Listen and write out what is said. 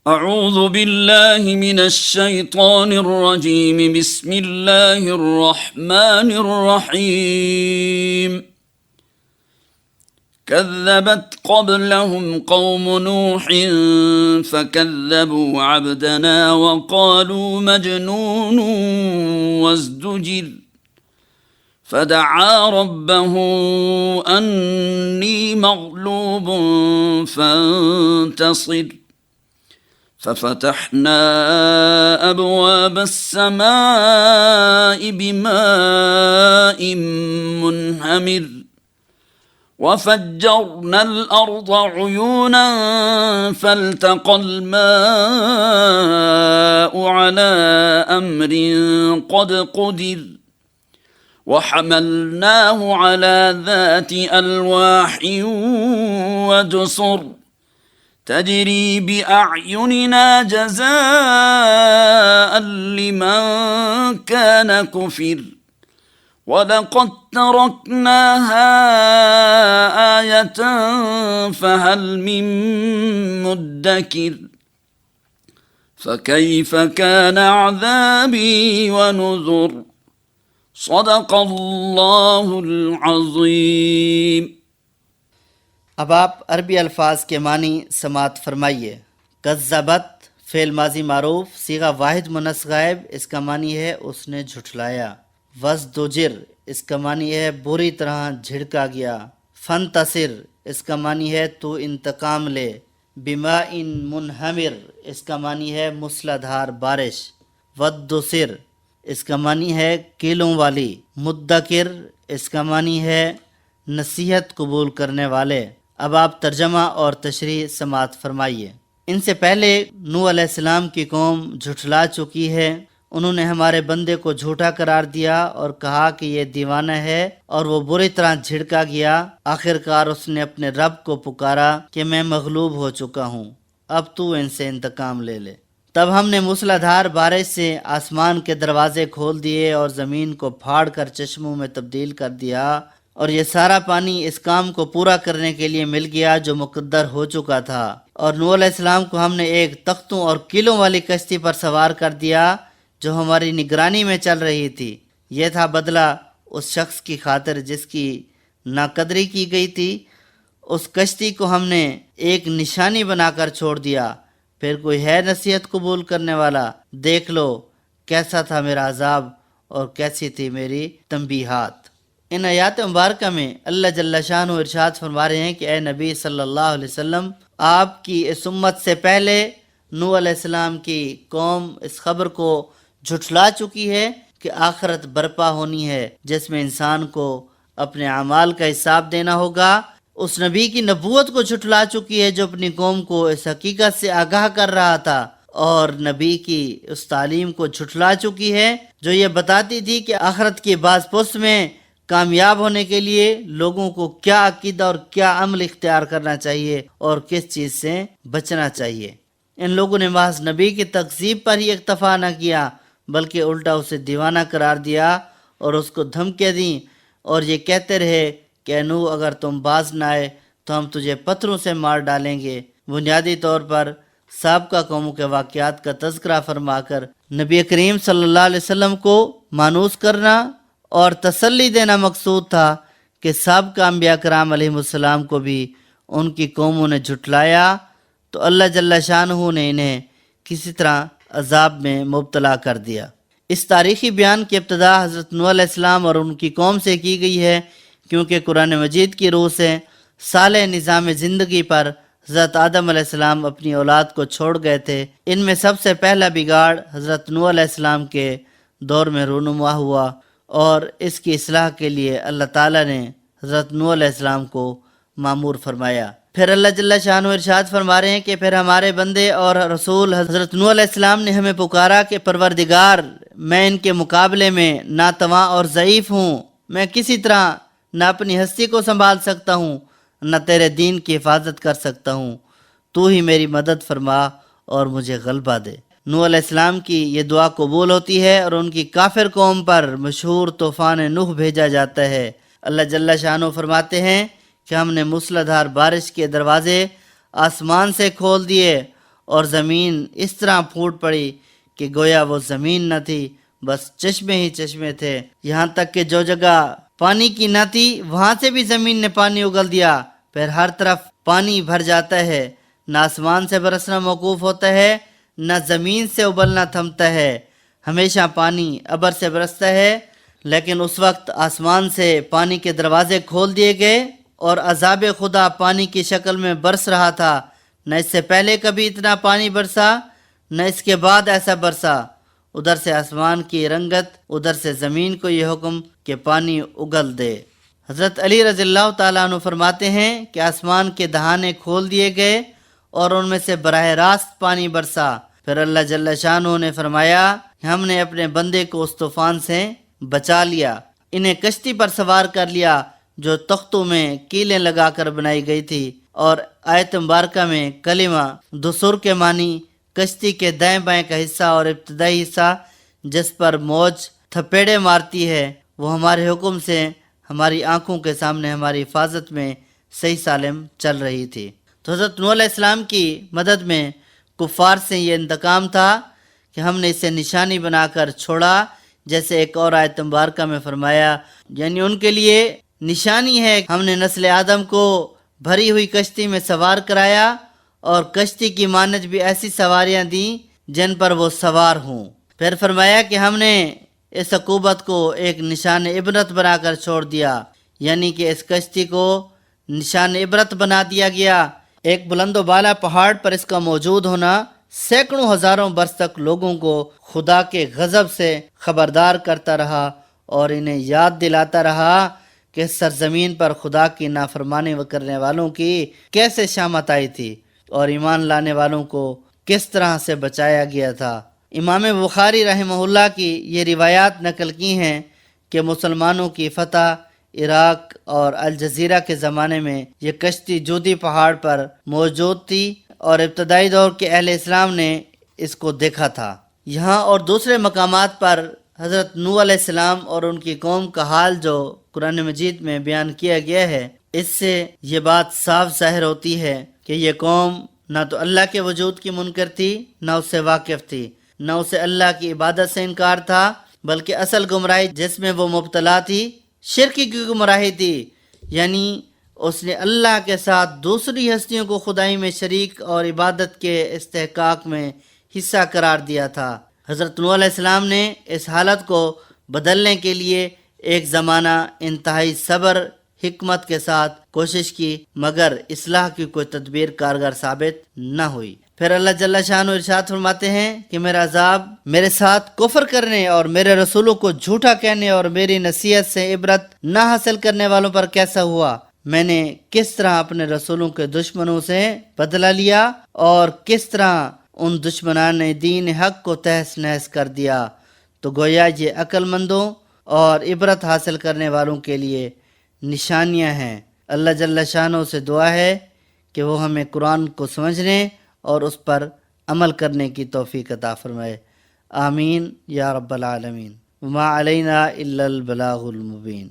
اعوذ باللہ من الشیطان الرجیم بسم اللہ الرحمن الرحیم كذبت قبلهم قوم نوح فكذبوا عبدنا وقالوا مجنون وازدجر فدعا ربه أني مغلوب فانتصر ففتحنا أبواب السماء بماء منهمر وفجرنا الأرض عيونا فالتقى الماء على أمر قد قدر وحملناه على ذات ألواح ودسر تجري بأعيننا جزاء لمن كان كفر وَلَقَدْ تَرَكْنَاهَا آيَةً فَهَلْ مِن مُدَّكِرٍ فَكَيْفَ كَانَ عَذَابِي وَنُذُرِ صدق اللہ العظیم۔ اب آپ عربی الفاظ کے معنی سماعت فرمائیے۔ کذبت فعل ماضی معروف صیغہ واحد مؤنث غائب، اس کا معنی ہے اس نے جھٹلایا۔ وزدجر اس کا معنی ہے بری طرح جھڑکا گیا۔ فنتصر اس کا معنی ہے تو انتقام لے۔ بماء منہمر اس کا معنی ہے موسلا دھار بارش۔ ودسر اس کا معنی ہے کیلوں والی۔ مدکر اس کا معنی ہے نصیحت قبول کرنے والے۔ اب آپ ترجمہ اور تشریح سماعت فرمائیے۔ ان سے پہلے نوح علیہ السلام کی قوم جھٹلا چکی ہے۔ انہوں نے ہمارے بندے کو جھوٹا قرار دیا اور کہا کہ یہ دیوانہ ہے، اور وہ بری طرح جھڑکا گیا۔ آخرکار اس نے اپنے رب کو پکارا کہ میں مغلوب ہو چکا ہوں، اب تو ان سے انتقام لے لے۔ تب ہم نے موسلا دھار بارش سے آسمان کے دروازے کھول دیے اور زمین کو پھاڑ کر چشموں میں تبدیل کر دیا، اور یہ سارا پانی اس کام کو پورا کرنے کے لیے مل گیا جو مقدر ہو چکا تھا۔ اور نوح علیہ السلام کو ہم نے ایک تختوں اور قلعوں والی کشتی پر سوار کر دیا جو ہماری نگرانی میں چل رہی تھی۔ یہ تھا بدلہ اس شخص کی خاطر جس کی ناقدری کی گئی تھی۔ اس کشتی کو ہم نے ایک نشانی بنا کر چھوڑ دیا۔ پھر کوئی ہے نصیحت قبول کرنے والا؟ دیکھ لو کیسا تھا میرا عذاب اور کیسی تھی میری تنبیہات۔ ان آیات مبارکہ میں اللہ جل شانہ ارشاد فرما رہے ہیں کہ اے نبی صلی اللہ علیہ وسلم، آپ کی اس امت سے پہلے نوح علیہ السلام کی قوم اس خبر کو جھٹلا چکی ہے کہ آخرت برپا ہونی ہے جس میں انسان کو اپنے اعمال کا حساب دینا ہوگا۔ اس نبی کی نبوت کو جھٹلا چکی ہے جو اپنی قوم کو اس حقیقت سے آگاہ کر رہا تھا، اور نبی کی اس تعلیم کو جھٹلا چکی ہے جو یہ بتاتی تھی کہ آخرت کی باز پرس میں کامیاب ہونے کے لیے لوگوں کو کیا عقیدہ اور کیا عمل اختیار کرنا چاہیے اور کس چیز سے بچنا چاہیے۔ ان لوگوں نے محض نبی کی تکذیب پر ہی اکتفا نہ کیا بلکہ الٹا اسے دیوانہ قرار دیا اور اس کو دھمکیاں دیں، اور یہ کہتے رہے کہ اے نوح، اگر تم باز نہ آئے تو ہم تجھے پتھروں سے مار ڈالیں گے۔ بنیادی طور پر سابقہ قوموں کے واقعات کا تذکرہ فرما کر نبی کریم صلی اللہ علیہ وسلم کو مانوس کرنا اور تسلی دینا مقصود تھا کہ سابقہ انبیاء کرام علیہ السلام کو بھی ان کی قوموں نے جھٹلایا تو اللہ جل شانہ نے انہیں کسی طرح عذاب میں مبتلا کر دیا۔ اس تاریخی بیان کی ابتدا حضرت نوح علیہ السلام اور ان کی قوم سے کی گئی ہے، کیونکہ قرآن مجید کی روح سے صالح نظام زندگی پر حضرت آدم علیہ السلام اپنی اولاد کو چھوڑ گئے تھے۔ ان میں سب سے پہلا بگاڑ حضرت نوح علیہ السلام کے دور میں رونما ہوا، اور اس کی اصلاح کے لیے اللہ تعالیٰ نے حضرت نوح علیہ السلام کو مامور فرمایا۔ پھر اللہ جل شانہ ارشاد فرما رہے ہیں کہ پھر ہمارے بندے اور رسول حضرت نوح علیہ السلام نے ہمیں پکارا کہ پروردگار، میں ان کے مقابلے میں ناتواں اور ضعیف ہوں، میں کسی طرح نہ اپنی ہستی کو سنبھال سکتا ہوں نہ تیرے دین کی حفاظت کر سکتا ہوں، تو ہی میری مدد فرما اور مجھے غلبہ دے۔ نوح علیہ السلام کی یہ دعا قبول ہوتی ہے اور ان کی کافر قوم پر مشہور طوفان نوح بھیجا جاتا ہے۔ اللہ جل شانہ فرماتے ہیں کہ ہم نے موسلا دھار بارش کے دروازے آسمان سے کھول دیے اور زمین اس طرح پھوٹ پڑی کہ گویا وہ زمین نہ تھی، بس چشمے ہی چشمے تھے، یہاں تک کہ جو جگہ پانی کی نہ تھی وہاں سے بھی زمین نے پانی اگل دیا، پھر ہر طرف پانی بھر جاتا ہے، نہ آسمان سے برسنا موقوف ہوتا ہے، نہ زمین سے ابلنا تھمتا ہے، ہمیشہ پانی ابر سے برستا ہے۔ لیکن اس وقت آسمان سے پانی کے دروازے کھول دیے گئے اور عذاب خدا پانی کی شکل میں برس رہا تھا، نہ اس سے پہلے کبھی اتنا پانی برسا نہ اس کے بعد ایسا برسا، ادھر سے آسمان کی رنگت، ادھر سے زمین کو یہ حکم کہ پانی اگل دے۔ حضرت علی رضی اللہ تعالیٰ عنہ فرماتے ہیں کہ آسمان کے دہانے کھول دیے گئے اور ان میں سے براہ راست پانی برسا، پھر اللہ جل شانہ نے فرمایا کہ ہم نے اپنے بندے کو اس طوفان سے بچا لیا، انہیں کشتی پر سوار کر لیا جو تختوں میں کیلیں لگا کر بنائی گئی تھی، اور آیت مبارکہ میں کلمہ دسر کے معنی کشتی کے دائیں بائیں کا حصہ اور ابتدائی حصہ جس پر موج تھپیڑے مارتی ہے وہ ہمارے حکم سے ہماری آنکھوں کے سامنے ہماری حفاظت میں صحیح سالم چل رہی تھی۔ تو حضرت نوح علیہ السلام کی مدد میں کفار سے یہ انتقام تھا کہ ہم نے اسے نشانی بنا کر چھوڑا، جیسے ایک اور آیت مبارکہ میں فرمایا، یعنی ان کے لیے نشانی ہے، ہم نے نسل آدم کو بھری ہوئی کشتی میں سوار کرایا اور کشتی کی مانند بھی ایسی سواریاں دیں جن پر وہ سوار ہوں۔ پھر فرمایا کہ ہم نے اس عقوبت کو ایک نشان عبرت بنا کر چھوڑ دیا، یعنی کہ اس کشتی کو نشان عبرت بنا دیا گیا۔ ایک بلند و بالا پہاڑ پر اس کا موجود ہونا سینکڑوں ہزاروں برس تک لوگوں کو خدا کے غضب سے خبردار کرتا رہا اور انہیں یاد دلاتا رہا کہ سرزمین پر خدا کی نافرمانی کرنے والوں کی کیسے شامت آئی تھی اور ایمان لانے والوں کو کس طرح سے بچایا گیا تھا۔ امام بخاری رحمہ اللہ کی یہ روایات نقل کی ہیں کہ مسلمانوں کی فتح عراق اور الجزیرہ کے زمانے میں یہ کشتی جودی پہاڑ پر موجود تھی اور ابتدائی دور کے اہل اسلام نے اس کو دیکھا تھا۔ یہاں اور دوسرے مقامات پر حضرت نوح علیہ السلام اور ان کی قوم کا حال جو قرآن مجید میں بیان کیا گیا ہے، اس سے یہ بات صاف ظاہر ہوتی ہے کہ یہ قوم نہ تو اللہ کے وجود کی منکر تھی، نہ اس سے واقف تھی، نہ اسے اللہ کی عبادت سے انکار تھا، بلکہ اصل گمراہی جس میں وہ مبتلا تھی شرک کی گمراہی تھی، یعنی اس نے اللہ کے ساتھ دوسری ہستیوں کو خدائی میں شریک اور عبادت کے استحقاق میں حصہ قرار دیا تھا۔ حضرت نوح علیہ السلام نے اس حالت کو بدلنے کے لیے ایک زمانہ انتہائی صبر حکمت کے ساتھ کوشش کی، مگر اصلاح کی کوئی تدبیر کارگر ثابت نہ ہوئی۔ پھر اللہ جل شانہ ارشاد فرماتے ہیں کہ میرا عذاب میرے ساتھ کفر کرنے اور میرے رسولوں کو جھوٹا کہنے اور میری نصیحت سے عبرت نہ حاصل کرنے والوں پر کیسا ہوا۔ میں نے کس طرح اپنے رسولوں کے دشمنوں سے بدلہ لیا اور کس طرح ان دشمنان نے دین حق کو تہس نہس کر دیا۔ تو گویا یہ عقل مندوں اور عبرت حاصل کرنے والوں کے لیے نشانیاں ہیں۔ اللہ جل شانہ سے دعا ہے کہ وہ ہمیں قرآن کو سمجھنے اور اس پر عمل کرنے کی توفیق عطا فرمائے، آمین یا رب العالمین۔ وما علینا الا البلاغ المبین۔